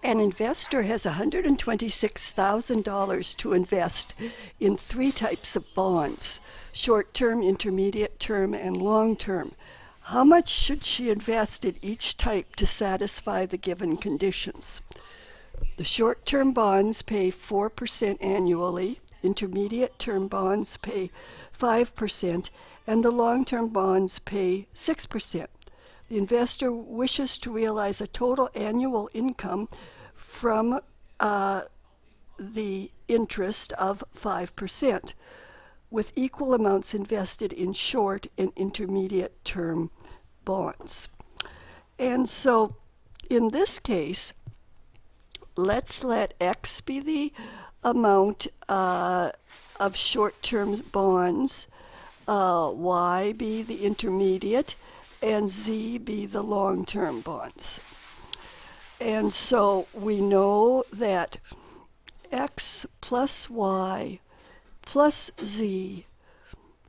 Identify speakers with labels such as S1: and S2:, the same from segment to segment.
S1: An investor has $126,000 to invest in three types of bonds: short-term, intermediate term, and long-term. How much should she invest in each type to satisfy the given conditions? The short-term bonds pay 4% annually, intermediate term bonds pay 5%, and the long-term bonds pay 6%. The investor wishes to realize a total annual income from the interest of 5%, with equal amounts invested in short and intermediate term bonds. And so in this case, let's let X be the amount of short-term bonds, Y be the intermediate, and Z be the long-term bonds. And so we know that X plus Y plus Z,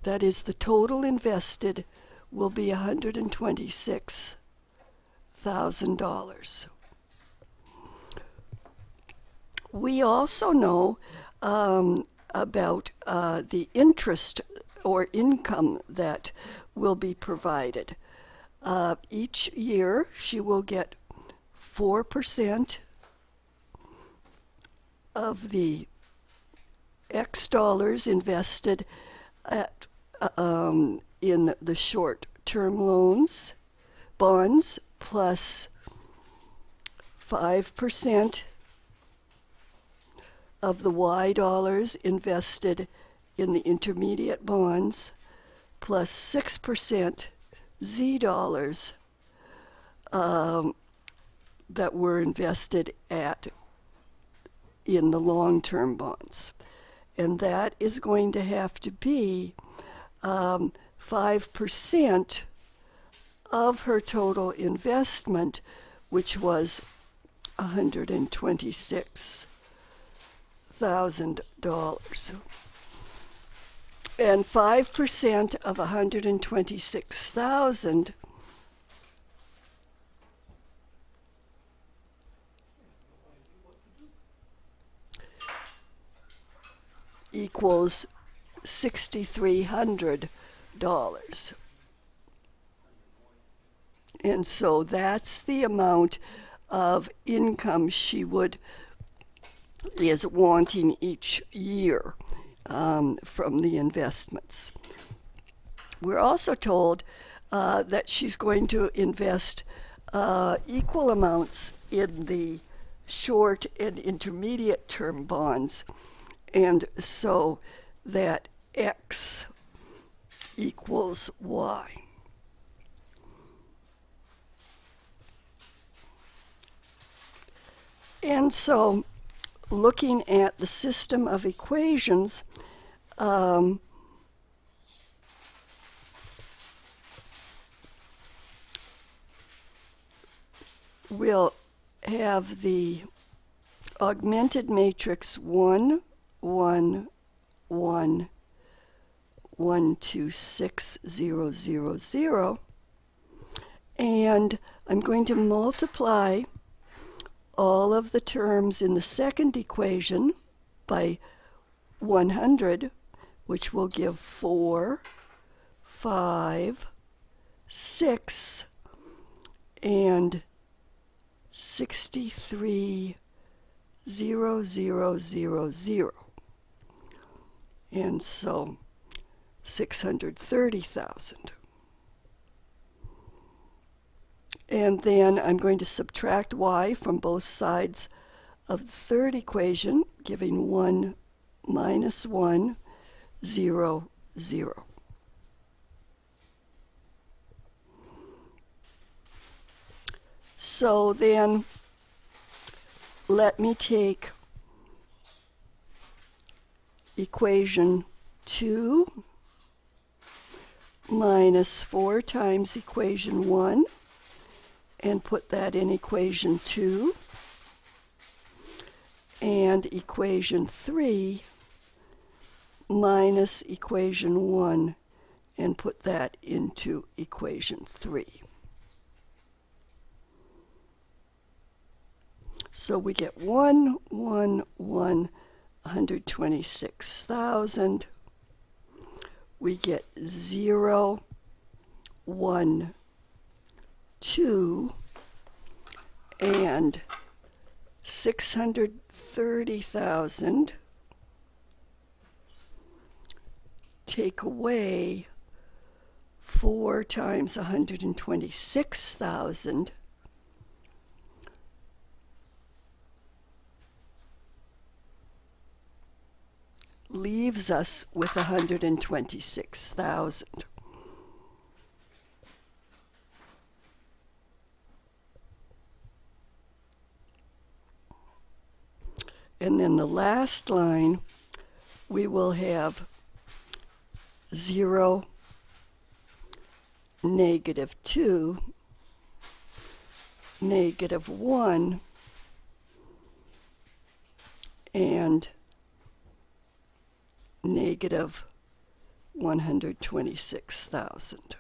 S1: that is the total invested, will be $126,000. We also know about the interest or income that will be provided. Each year she will get 4% of the X dollars invested in the short-term bonds, plus 5% of the Y dollars invested in the intermediate bonds, plus 6% Z dollars that were invested in the long-term bonds. And that is going to have to be 5% of her total investment, which was $126,000. And 5% of 126,000 equals $6,300. And so that's the amount of income she is wanting each year from the investments. We're also told that she's going to invest equal amounts in the short and intermediate term bonds, and so that X equals Y. And so, looking at the system of equations, we'll have the augmented matrix 1, 1, 1, 1, 2, 6, 0, 0, 0, and I'm going to multiply all of the terms in the second equation by 100, which will give 4, 5, 6, and 63,000, and so 630,000. And then I'm going to subtract y from both sides of the third equation, giving 1 minus 1, 0, 0. So then let me take equation 2 minus 4 times equation 1 and put that in equation 2, and equation 3 minus equation 1 and put that into equation 3. So we get 126,000. We get 0, 1, 2, and 630,000. Take away 4 times 126,000. Leaves us with 126,000. And then the last line, we will have 0, -2, -1, and -126,000.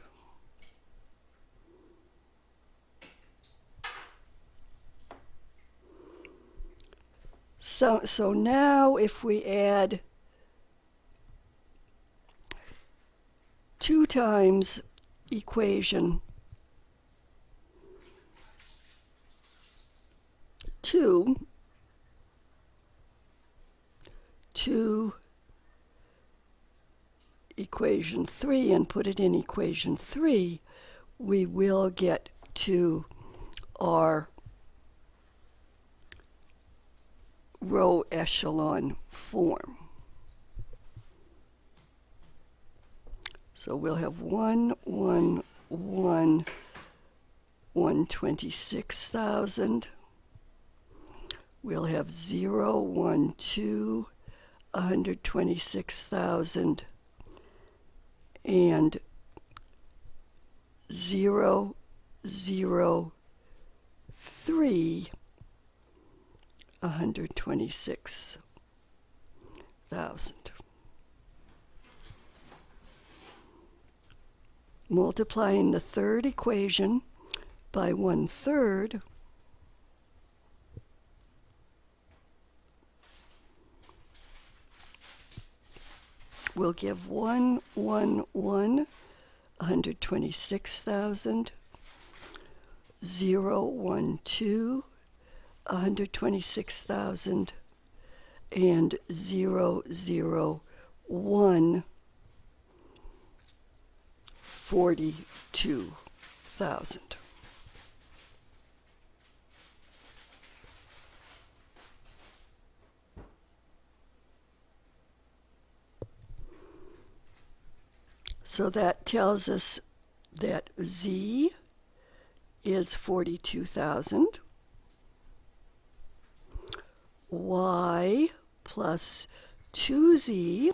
S1: So now if we add 2 times equation 2 to equation 3 and put it in equation 3, we will get to our row echelon form. So we'll have 126,000. We'll have 0, 1, 2, 126,000, and 0, 0, 3, 126,000. Multiplying the third equation by 1/3, will give 126,000, 0, 1, 2, 126,000, and 0, 0, 1, 42,000. So that tells us that Z is 42,000. Y plus 2Z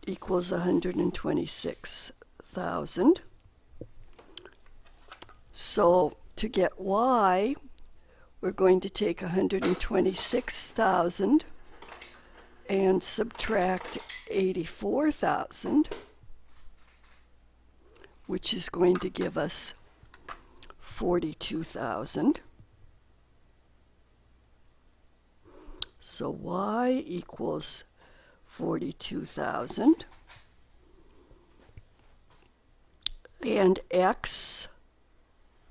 S1: equals 126,000. So to get Y, we're going to take 126,000 and subtract 84,000, which is going to give us 42,000. So Y equals 42,000. And X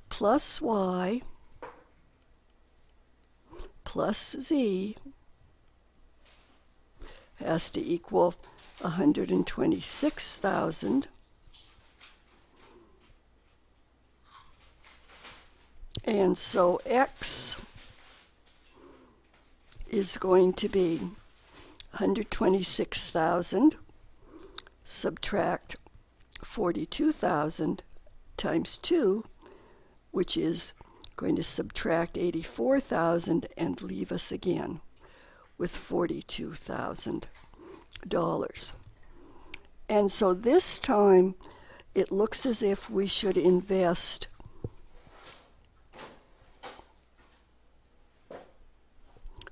S1: plus Y plus Z has to equal 126,000. And so X is going to be 126,000 subtract 42,000 times 2, which is going to subtract 84,000 and leave us again with $42,000. And so this time it looks as if we should invest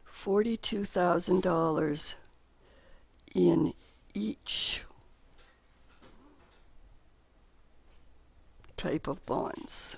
S1: $42,000 in each type of bonds.